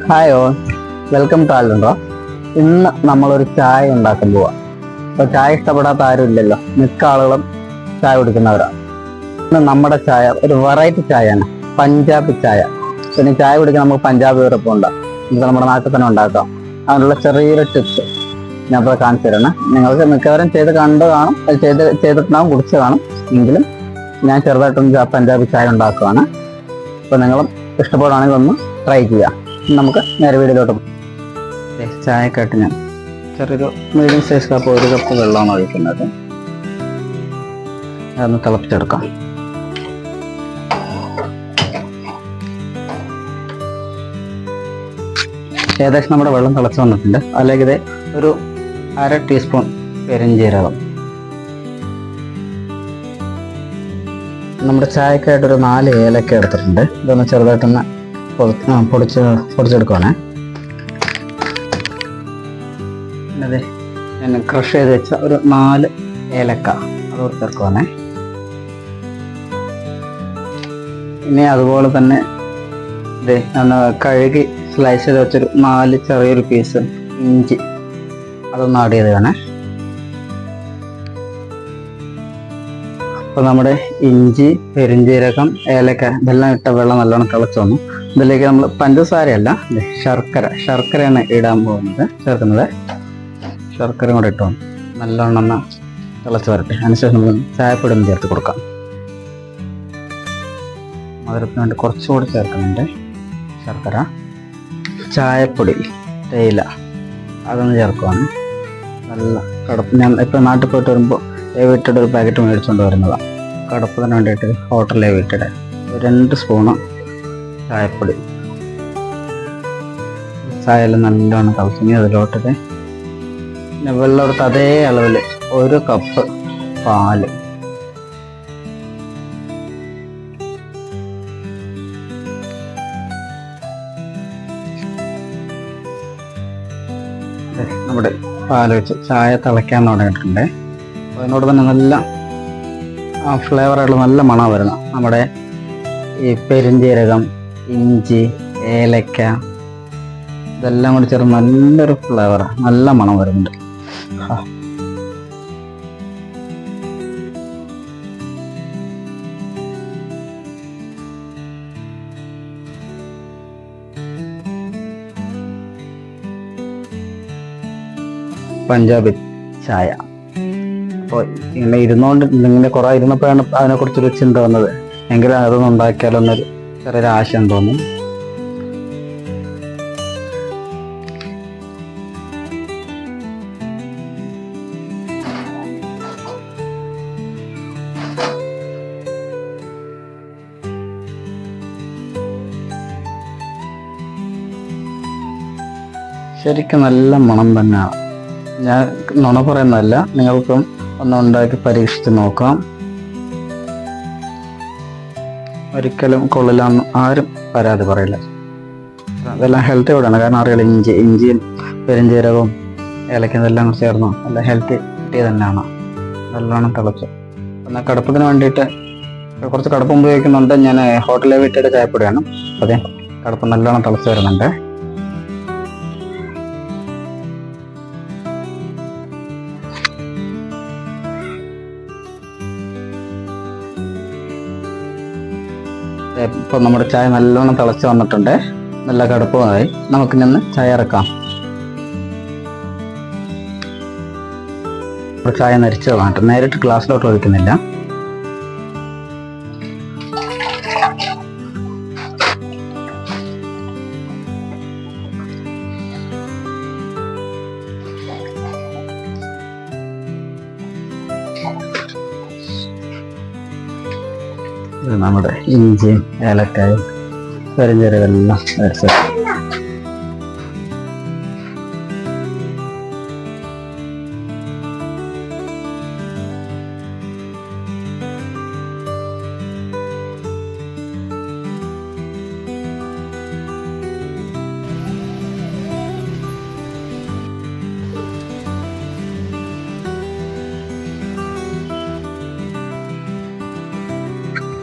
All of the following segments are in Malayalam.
Hi all, welcome to Aldo. ഇന്ന് നമ്മളൊരു ചായ ഉണ്ടാക്കാൻ പോവാം. അപ്പോൾ ചായ ഇഷ്ടപ്പെടാത്ത ആരും ഇല്ലല്ലോ, മിക്ക ആളുകളും ചായ കുടിക്കുന്നവരാണ്. ഇന്ന് നമ്മുടെ ചായ ഒരു വെറൈറ്റി ചായയാണ്, പഞ്ചാബി ചായ. പിന്നെ ചായ കുടിക്കാൻ നമുക്ക് പഞ്ചാബ് വിറപ്പം ഉണ്ടാകും, നമുക്ക് നമ്മുടെ നാട്ടിൽ തന്നെ ഉണ്ടാക്കാം. അതിനുള്ള ചെറിയൊരു ടിപ്സ് ഞാൻ ഇപ്പോൾ കാണിച്ചു തരണം. നിങ്ങൾക്ക് മിക്കവരും ചെയ്ത് കണ്ട് കാണും, അത് ചെയ്തിട്ടുണ്ടാകും, കുടിച്ച് കാണും. എങ്കിലും ഞാൻ ചെറുതായിട്ടൊന്ന് പഞ്ചാബി ചായ ഉണ്ടാക്കുകയാണ്. അപ്പോൾ നിങ്ങളും ഇഷ്ടപ്പെടുകയാണെങ്കിൽ ഒന്ന് ട്രൈ ചെയ്യുക. നമുക്ക് നേരെ വീടിലോട്ട് പോകാം. ചായക്കായിട്ട് ഞാൻ ചെറിയൊരു മീഡിയം സൈസ് കപ്പ് 1 കപ്പ് വെള്ളമാണ് ഒഴിക്കുന്നത്. അതൊന്ന് തിളപ്പിച്ചെടുക്കാം. ഏകദേശം നമ്മുടെ വെള്ളം തിളച്ച് വന്നിട്ടുണ്ട്. അല്ലെങ്കിൽ ഇത് ഒരു 1/2 ടീസ്പൂൺ പെരുംജീരകം, നമ്മുടെ ചായക്കായിട്ടൊരു 4 ഏലക്ക എടുത്തിട്ടുണ്ട്. ഇതൊന്ന് ചെറുതായിട്ടൊന്ന് പൊടിച്ചെടുക്കുവാണേ. പിന്നെ ഞാൻ ക്രഷ് ചെയ്ത് വെച്ച ഒരു 4 ഏലക്ക അത് ചേർക്കുവാണേ. ഇനി അതുപോലെ തന്നെ കഴുകി സ്ലൈസ് ചെയ്ത് വെച്ചൊരു 4 ചെറിയൊരു പീസ് ഇഞ്ചി അതൊന്ന് ആഡ് ചെയ്ത് വേണേ. അപ്പോൾ നമ്മുടെ ഇഞ്ചി, പെരുംജീരകം, ഏലക്ക ഇതെല്ലാം ഇട്ട വെള്ളം നല്ലോണം തിളച്ച് വന്നു. ഇതിലേക്ക് നമ്മൾ പഞ്ചസാരയല്ല, ശർക്കരയാണ് ചേർക്കുന്നത്. ശർക്കര കൂടെ ഇട്ടു നല്ലോണം തിളച്ച് വരട്ടെ. അതിനുശേഷം നമ്മൾ ചായപ്പൊടി ഒന്ന് ചേർത്ത് കൊടുക്കാം. മധുരത്തിന് വേണ്ടി കുറച്ചുകൂടി ചേർക്കുന്നുണ്ട് ശർക്കര. ചായപ്പൊടി, തേയില അതൊന്ന് ചേർക്കുവാണ്. നല്ല കടപ്പ്. ഞാൻ ഇപ്പോൾ നാട്ടിൽ പോയിട്ട് വരുമ്പോൾ എവിറ്റഡ് ഒരു പാക്കറ്റ് മേടിച്ചുകൊണ്ട് വരുന്നതാണ്. കടപ്പത്തിന് വേണ്ടിയിട്ട് ഹോട്ടൽ എവിറ്റഡ് 2 സ്പൂണ് ചായപ്പൊടി. ചായയെല്ലാം നല്ലോണം തിളച്ച് അതിലോട്ടിട്ട് പിന്നെ വെള്ളം എടുത്ത് അതേ അളവിൽ 1 കപ്പ് പാല്. നമ്മുടെ പാൽ വെച്ച് ചായ തിളയ്ക്കാൻ തുടങ്ങിയിട്ടുണ്ട്. അതിനോട് തന്നെ നല്ല ഫ്ലേവറായിട്ടുള്ള നല്ല മണം വരുന്നത് നമ്മുടെ ഈ പെരുംജീരകം, ഇഞ്ചി, ഏലക്ക ഇതെല്ലാം കൂടി ചേർന്ന് നല്ലൊരു ഫ്ലേവർ, നല്ല മണം വരുന്നുണ്ട്. പഞ്ചാബി ചായ. അപ്പോൾ ഇങ്ങനെ കുറേ ഇരുന്നപ്പോഴാണ് അതിനെക്കുറിച്ചൊരു ചിന്ത വന്നത്. എങ്കിലും അതൊന്നും ഉണ്ടാക്കിയാലോ എന്നൊരു ചെറിയൊരു ആശയം തോന്നി. ശരിക്കും നല്ല മണം തന്നെയാണ്. ഞാൻ നുണ പറയുന്നതല്ല, നിങ്ങൾക്കും ഒന്ന് ഉണ്ടാക്കി പരീക്ഷിച്ച് നോക്കാം. ഒരിക്കലും കൊള്ളില്ലാന്ന് ആരും പരാതി പറയില്ല. അതെല്ലാം ഹെൽത്തി കൂടെയാണ്. കാരണം അറിയില്ല, ഇഞ്ചിയും പെരുംജീരകവും ഏലക്കയും ഇതെല്ലാം ചേർന്നു നല്ല ഹെൽത്തി കിട്ടിയ തന്നെയാണ്. നല്ലോണം തിളച്ചു. എന്നാൽ കടുപ്പത്തിന് വേണ്ടിയിട്ട് കുറച്ച് കടുപ്പം ഉപയോഗിക്കുന്നുണ്ട്. ഞാൻ ഹോട്ടലിൽ വീട്ടിയുടെ ചായപ്പൊടിയാണ്. അതെ, കടുപ്പം നല്ലോണം തിളച്ച് വരുന്നുണ്ട്. ഇപ്പോൾ നമ്മുടെ ചായ നല്ലോണം തിളച്ച് വന്നിട്ടുണ്ട്, നല്ല കടുപ്പമായി. നമുക്ക് നിന്ന് ചായ ഇറക്കാം. ചായ നരിച്ച് വേണ്ട, നേരിട്ട് ഗ്ലാസ്സിലോട്ട് ഒഴിക്കുന്നില്ല. നമ്മുടെ ഇഞ്ചിയും ഏലക്കായും പെരുംജീരകമെല്ലാം അരച്ച്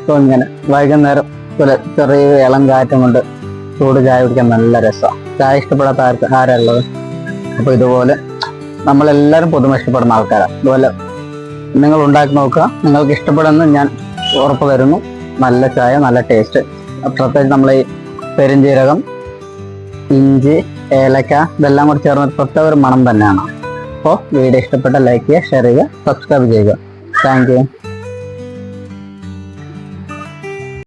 ഇപ്പോൾ ഇങ്ങനെ വൈകുന്നേരം ചെറിയ ഇളം കാറ്റും കൊണ്ട് ചൂട് ചായ കുടിക്കാൻ നല്ല രസമാണ്. ചായ ഇഷ്ടപ്പെടാത്ത ആരുള്ളത്? അപ്പോൾ ഇതുപോലെ നമ്മളെല്ലാവരും പുതുമ ഇഷ്ടപ്പെടുന്ന ആൾക്കാരാണ്. അതുപോലെ നിങ്ങൾ ഉണ്ടാക്കി നോക്കുക, നിങ്ങൾക്ക് ഇഷ്ടപ്പെടുമെന്ന് ഞാൻ ഉറപ്പ് തരുന്നു. നല്ല ചായ, നല്ല ടേസ്റ്റ്. പ്രത്യേകിച്ച് നമ്മൾ ഈ പെരുംജീരകം, ഇഞ്ചി, ഏലക്ക ഇതെല്ലാം കൂടി ചേർന്ന് പ്രത്യേക ഒരു മണം തന്നെയാണ്. അപ്പോൾ വീഡിയോ ഇഷ്ടപ്പെട്ട ലൈക്ക് ചെയ്യുക, ഷെയർ ചെയ്യുക, സബ്സ്ക്രൈബ് ചെയ്യുക. Thank you.